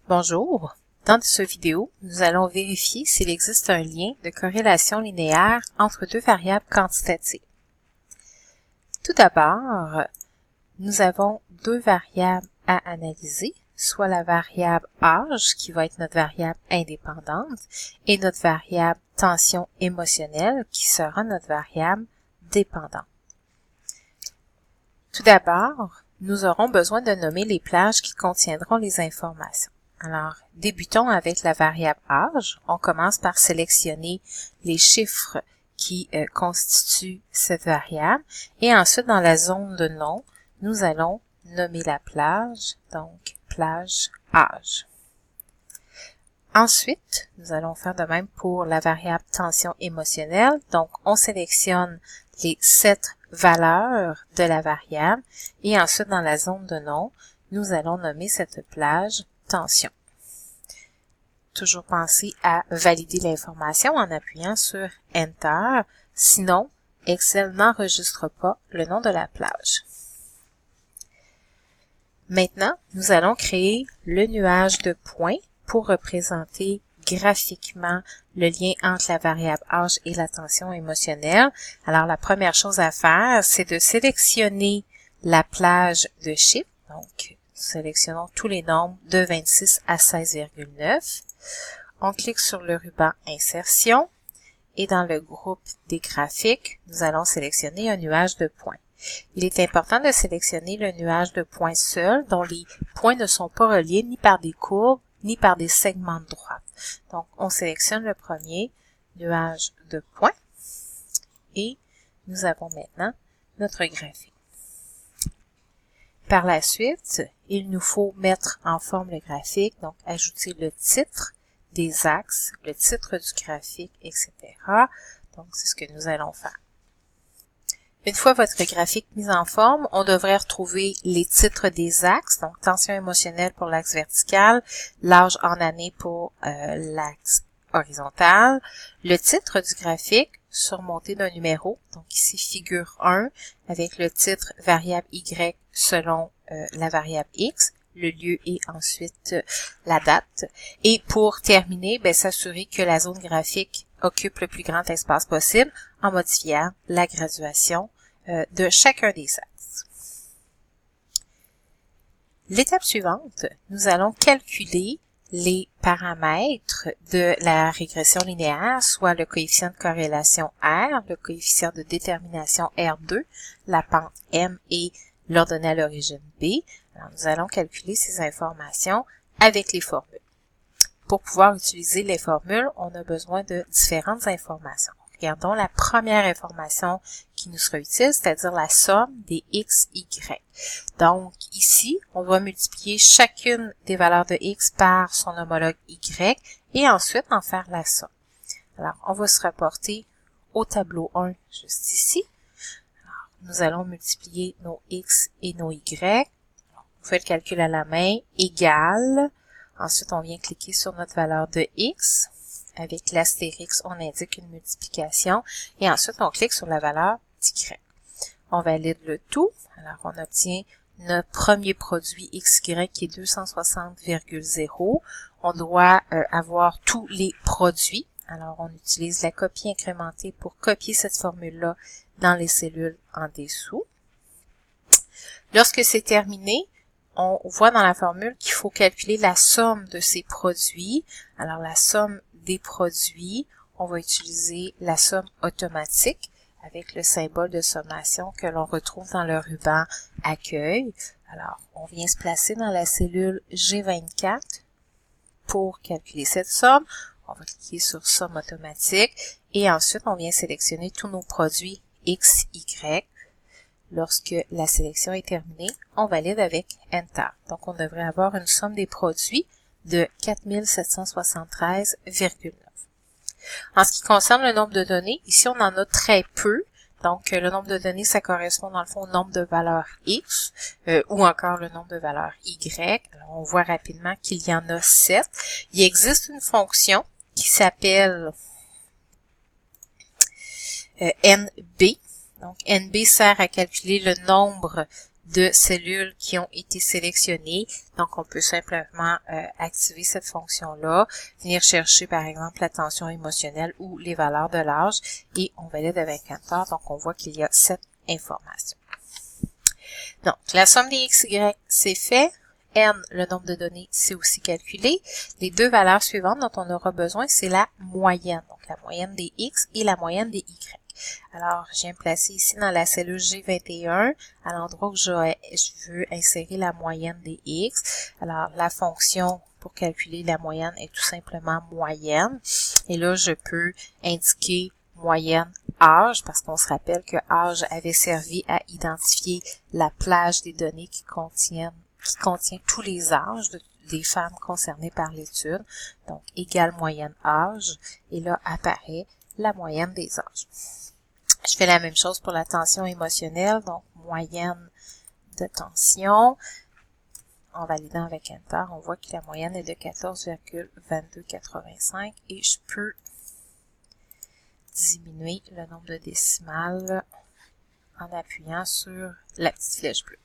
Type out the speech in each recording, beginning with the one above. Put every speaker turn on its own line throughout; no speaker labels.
Bonjour, dans cette vidéo, nous allons vérifier s'il existe un lien de corrélation linéaire entre deux variables quantitatives. Tout d'abord, nous avons deux variables à analyser, soit la variable âge, qui va être notre variable indépendante, et notre variable tension émotionnelle, qui sera notre variable dépendante. Tout d'abord, nous aurons besoin de nommer les plages qui contiendront les informations. Alors, débutons avec la variable âge. On commence par sélectionner les chiffres qui constituent cette variable. Et ensuite, dans la zone de nom, nous allons nommer la plage, donc plage âge. Ensuite, nous allons faire de même pour la variable tension émotionnelle. Donc, on sélectionne les 7 valeurs de la variable. Et ensuite, dans la zone de nom, nous allons nommer cette plage tension. Toujours penser à valider l'information en appuyant sur Enter, sinon Excel n'enregistre pas le nom de la plage. Maintenant, nous allons créer le nuage de points pour représenter graphiquement le lien entre la variable âge et la tension émotionnelle. Alors, la première chose à faire, c'est de sélectionner la plage de chiffres. Donc, sélectionnons tous les nombres de 26 à 16,9. On clique sur le ruban Insertion et dans le groupe des graphiques, nous allons sélectionner un nuage de points. Il est important de sélectionner le nuage de points seul, dont les points ne sont pas reliés ni par des courbes, ni par des segments de droite. Donc, on sélectionne le premier nuage de points et nous avons maintenant notre graphique. Par la suite, il nous faut mettre en forme le graphique, donc ajouter le titre des axes, le titre du graphique, etc. Donc, c'est ce que nous allons faire. Une fois votre graphique mis en forme, on devrait retrouver les titres des axes, donc tension émotionnelle pour l'axe vertical, l'âge en années pour l'axe horizontal, le titre du graphique surmonté d'un numéro, donc ici figure 1 avec le titre variable Y selon la variable X, le lieu et ensuite la date. Et pour terminer, s'assurer que la zone graphique occupe le plus grand espace possible en modifiant la graduation de chacun des axes. L'étape suivante, nous allons calculer les paramètres de la régression linéaire, soit le coefficient de corrélation R, le coefficient de détermination R2, la pente M et l'ordonnée à l'origine B. Alors, nous allons calculer ces informations avec les formules. Pour pouvoir utiliser les formules, on a besoin de différentes informations. Regardons la première information qui nous sera utile, c'est-à-dire la somme des x, y. Donc, ici, on va multiplier chacune des valeurs de x par son homologue y et ensuite en faire la somme. Alors, on va se rapporter au tableau 1 juste ici. Alors, nous allons multiplier nos x et nos y. On fait le calcul à la main, égale. Ensuite, on vient cliquer sur notre valeur de x. Avec l'astérix, on indique une multiplication. Et ensuite, on clique sur la valeur d'y. On valide le tout. Alors, on obtient notre premier produit XY qui est 260,0. On doit avoir tous les produits. Alors, on utilise la copie incrémentée pour copier cette formule-là dans les cellules en dessous. Lorsque c'est terminé, on voit dans la formule qu'il faut calculer la somme de ces produits. Alors, la somme des produits, on va utiliser la somme automatique avec le symbole de sommation que l'on retrouve dans le ruban Accueil. Alors, on vient se placer dans la cellule G24 pour calculer cette somme. On va cliquer sur Somme automatique et ensuite, on vient sélectionner tous nos produits X, Y. Lorsque la sélection est terminée, on valide avec Enter. Donc, on devrait avoir une somme des produits de 4773,9. En ce qui concerne le nombre de données, ici, on en a très peu. Donc, le nombre de données, ça correspond dans le fond au nombre de valeurs X ou encore le nombre de valeurs Y. Alors, on voit rapidement qu'il y en a 7. Il existe une fonction qui s'appelle NB. Donc, NB sert à calculer le nombre de cellules qui ont été sélectionnées. Donc, on peut simplement activer cette fonction-là, venir chercher, par exemple, la tension émotionnelle ou les valeurs de l'âge, et on valide avec Enter. Donc, on voit qu'il y a cette information. Donc, la somme des x, y, c'est fait. N, le nombre de données, c'est aussi calculé. Les deux valeurs suivantes dont on aura besoin, c'est la moyenne. Donc, la moyenne des x et la moyenne des y. Alors, je viens me placer ici dans la cellule G21, à l'endroit où je veux insérer la moyenne des x. Alors, la fonction pour calculer la moyenne est tout simplement moyenne. Et là, je peux indiquer moyenne âge, parce qu'on se rappelle que âge avait servi à identifier la plage des données qui contient tous les âges des femmes concernées par l'étude. Donc, égale moyenne âge. Et là, apparaît la moyenne des âges. Je fais la même chose pour la tension émotionnelle. Donc, moyenne de tension. En validant avec Enter, on voit que la moyenne est de 14,2285 et je peux diminuer le nombre de décimales en appuyant sur la petite flèche bleue.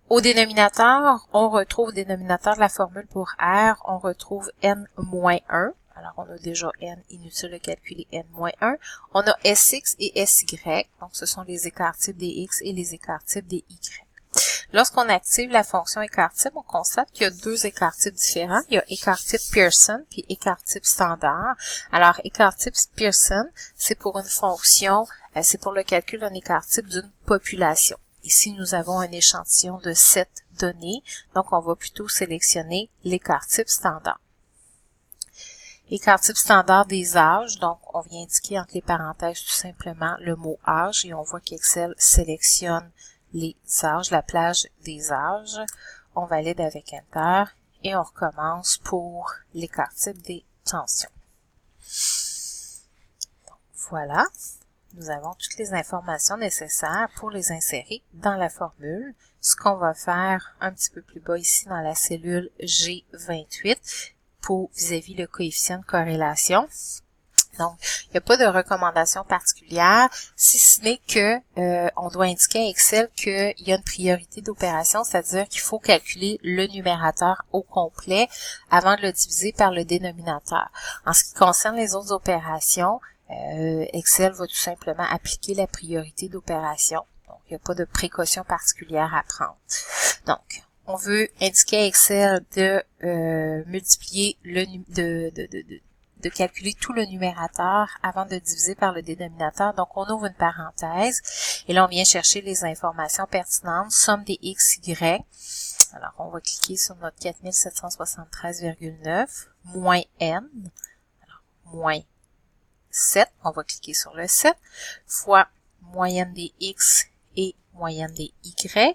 Au dénominateur, on retrouve au dénominateur de la formule pour R, on retrouve N-1. Alors, on a déjà N, inutile de calculer N-1. On a SX et SY, donc ce sont les écart-types des X et les écart-types des Y. Lorsqu'on active la fonction écart-type, on constate qu'il y a deux écart-types différents. Il y a écart-type Pearson puis écart-type standard. Alors, écart-type Pearson, c'est pour une fonction, c'est pour le calcul d'un écart-type d'une population. Ici, nous avons un échantillon de 7 données, donc on va plutôt sélectionner l'écart-type standard. Écart-type standard des âges, donc on vient indiquer entre les parenthèses tout simplement le mot âge et on voit qu'Excel sélectionne les âges, la plage des âges. On valide avec Enter et on recommence pour l'écart-type des tensions. Donc, voilà. Nous avons toutes les informations nécessaires pour les insérer dans la formule. Ce qu'on va faire un petit peu plus bas ici dans la cellule G28 pour vis-à-vis le coefficient de corrélation. Donc, il n'y a pas de recommandation particulière, si ce n'est que on doit indiquer à Excel qu'il y a une priorité d'opération, c'est-à-dire qu'il faut calculer le numérateur au complet avant de le diviser par le dénominateur. En ce qui concerne les autres opérations, Excel va tout simplement appliquer la priorité d'opération. Donc, il n'y a pas de précaution particulière à prendre. Donc, on veut indiquer à Excel de multiplier de calculer tout le numérateur avant de diviser par le dénominateur. Donc, on ouvre une parenthèse et là, on vient chercher les informations pertinentes, somme des x, y. Alors, on va cliquer sur notre 4773,9 moins n, alors, moins 7, on va cliquer sur le 7, fois moyenne des x et moyenne des y.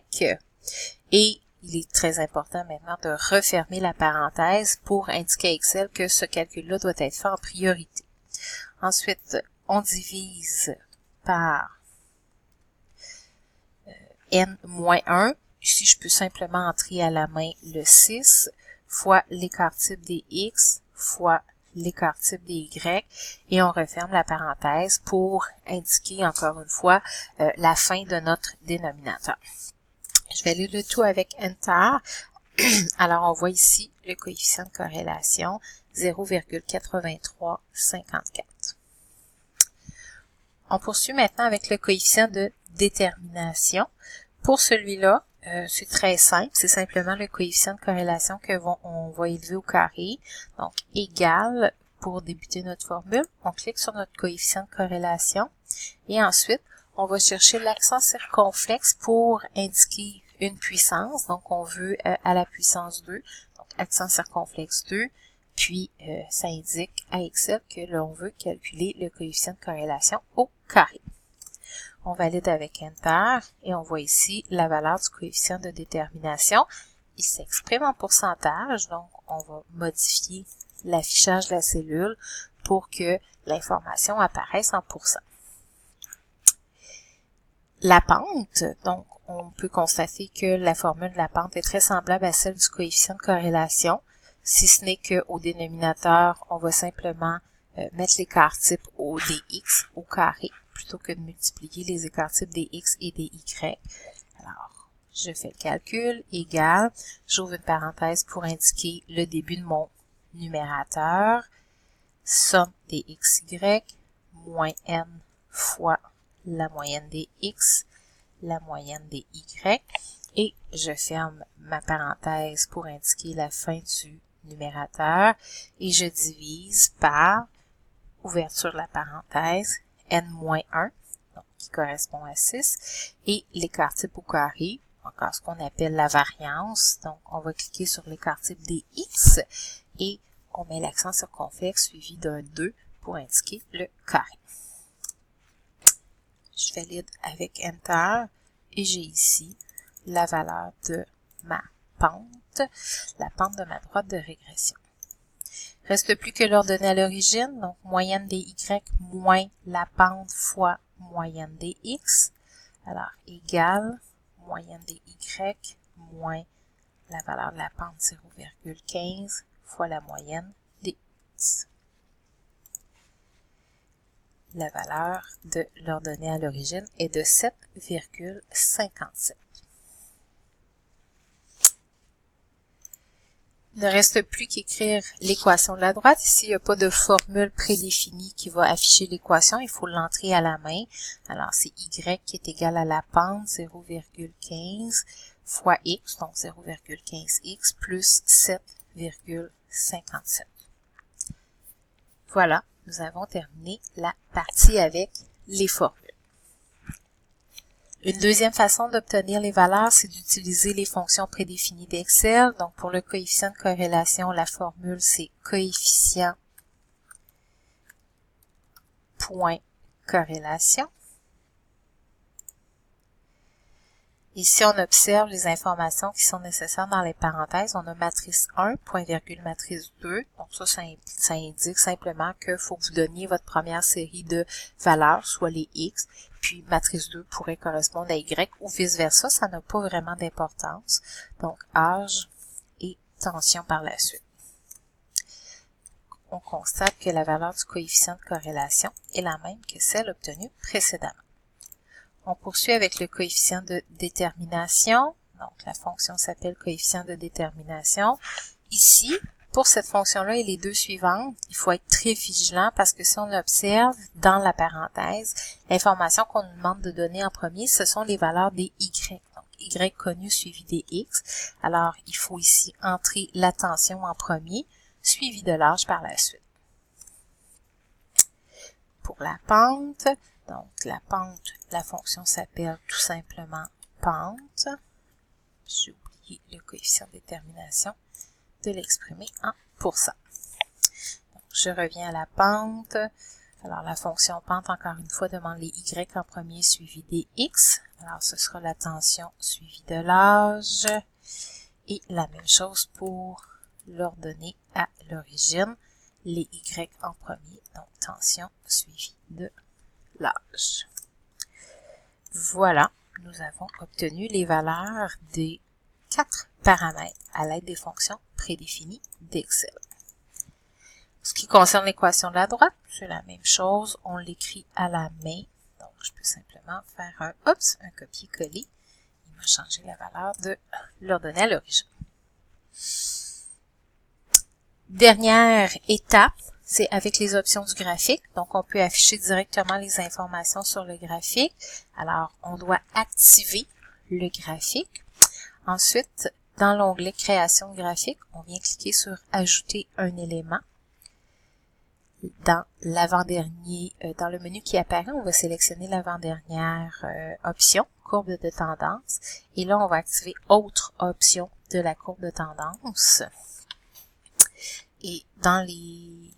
Et il est très important maintenant de refermer la parenthèse pour indiquer à Excel que ce calcul-là doit être fait en priorité. Ensuite, on divise par n-1. Ici, je peux simplement entrer à la main le 6 fois l'écart-type des x fois l'écart-type des y et on referme la parenthèse pour indiquer encore une fois la fin de notre dénominateur. Je vais aller le tout avec Enter. Alors, on voit ici le coefficient de corrélation 0,8354. On poursuit maintenant avec le coefficient de détermination. Pour celui-là, c'est très simple. C'est simplement le coefficient de corrélation on va élever au carré. Donc, égal, pour débuter notre formule, on clique sur notre coefficient de corrélation et ensuite, on va chercher l'accent circonflexe pour indiquer une puissance. Donc, on veut à la puissance 2. Donc, accent circonflexe 2. Puis, ça indique à Excel que l'on veut calculer le coefficient de corrélation au carré. On valide avec Enter et on voit ici la valeur du coefficient de détermination. Il s'exprime en pourcentage. Donc, on va modifier l'affichage de la cellule pour que l'information apparaisse en pourcent. La pente, donc on peut constater que la formule de la pente est très semblable à celle du coefficient de corrélation, si ce n'est qu'au dénominateur, on va simplement mettre l'écart-type des x au carré. plutôt que de multiplier les écarts types des x et des y. Alors, je fais le calcul, égal, j'ouvre une parenthèse pour indiquer le début de mon numérateur, somme des xy, moins n fois la moyenne des x, la moyenne des y, et je ferme ma parenthèse pour indiquer la fin du numérateur, et je divise par, ouverture de la parenthèse, n-1, donc qui correspond à 6, et l'écart type au carré, encore ce qu'on appelle la variance, donc on va cliquer sur l'écart type des x, et on met l'accent circonflexe suivi d'un 2 pour indiquer le carré. Je valide avec Enter et j'ai ici la valeur de ma pente, la pente de ma droite de régression. Reste plus que l'ordonnée à l'origine, donc moyenne des y moins la pente fois moyenne des x. Alors, égale moyenne des y moins la valeur de la pente 0,15 fois la moyenne des x. La valeur de l'ordonnée à l'origine est de 7,57. Il ne reste plus qu'écrire l'équation de la droite. Ici, il n'y a pas de formule prédéfinie qui va afficher l'équation. Il faut l'entrer à la main. Alors, c'est y qui est égal à la pente 0,15 fois x, donc 0,15x plus 7,57. Voilà, nous avons terminé la partie avec les formules. Une deuxième façon d'obtenir les valeurs, c'est d'utiliser les fonctions prédéfinies d'Excel. Donc, pour le coefficient de corrélation, la formule, c'est coefficient point corrélation. Ici, on observe les informations qui sont nécessaires dans les parenthèses. On a matrice 1, point virgule matrice 2. Donc ça indique simplement qu'il faut que vous donniez votre première série de valeurs, soit les x, puis matrice 2 pourrait correspondre à y, ou vice-versa. Ça n'a pas vraiment d'importance. Donc, âge et tension par la suite. On constate que la valeur du coefficient de corrélation est la même que celle obtenue précédemment. On poursuit avec le coefficient de détermination. Donc, la fonction s'appelle coefficient de détermination. Ici, pour cette fonction-là et les deux suivantes, il faut être très vigilant parce que si on observe dans la parenthèse, l'information qu'on nous demande de donner en premier, ce sont les valeurs des y. Donc, y connu suivi des x. Alors, il faut ici entrer la tension en premier, suivi de l'âge par la suite. Pour la pente, donc la pente, la fonction s'appelle tout simplement pente. J'ai oublié le coefficient de détermination de l'exprimer en pourcent. Donc, je reviens à la pente. Alors la fonction pente, encore une fois, demande les y en premier suivi des x. Alors ce sera la tension suivie de l'âge. Et la même chose pour l'ordonnée à l'origine. Les y en premier, donc tension suivie de l'âge. Voilà, nous avons obtenu les valeurs des 4 paramètres à l'aide des fonctions prédéfinies d'Excel. Ce qui concerne l'équation de la droite, c'est la même chose, on l'écrit à la main. Donc, je peux simplement faire un copier-coller. Il m'a changé la valeur de l'ordonnée à l'origine. Dernière étape, c'est avec les options du graphique. Donc, on peut afficher directement les informations sur le graphique. Alors, on doit activer le graphique. Ensuite, dans l'onglet Création de graphique, on vient cliquer sur Ajouter un élément. Dans l'avant-dernier, dans le menu qui apparaît, on va sélectionner l'avant-dernière option, courbe de tendance. Et là, on va activer Autre option de la courbe de tendance. Et dans les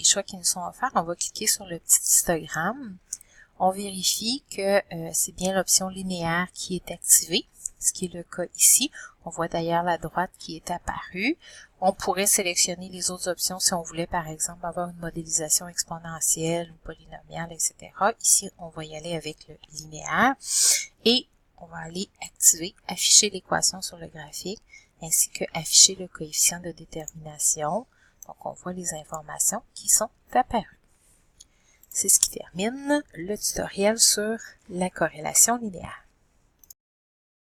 choix qui nous sont offerts, on va cliquer sur le petit histogramme. On vérifie que c'est bien l'option linéaire qui est activée, ce qui est le cas ici. On voit d'ailleurs la droite qui est apparue. On pourrait sélectionner les autres options si on voulait, par exemple, avoir une modélisation exponentielle ou polynomiale, etc. Ici, on va y aller avec le linéaire. Et on va aller activer, afficher l'équation sur le graphique, ainsi que afficher le coefficient de détermination. Donc, on voit les informations qui sont apparues. C'est ce qui termine le tutoriel sur la corrélation linéaire.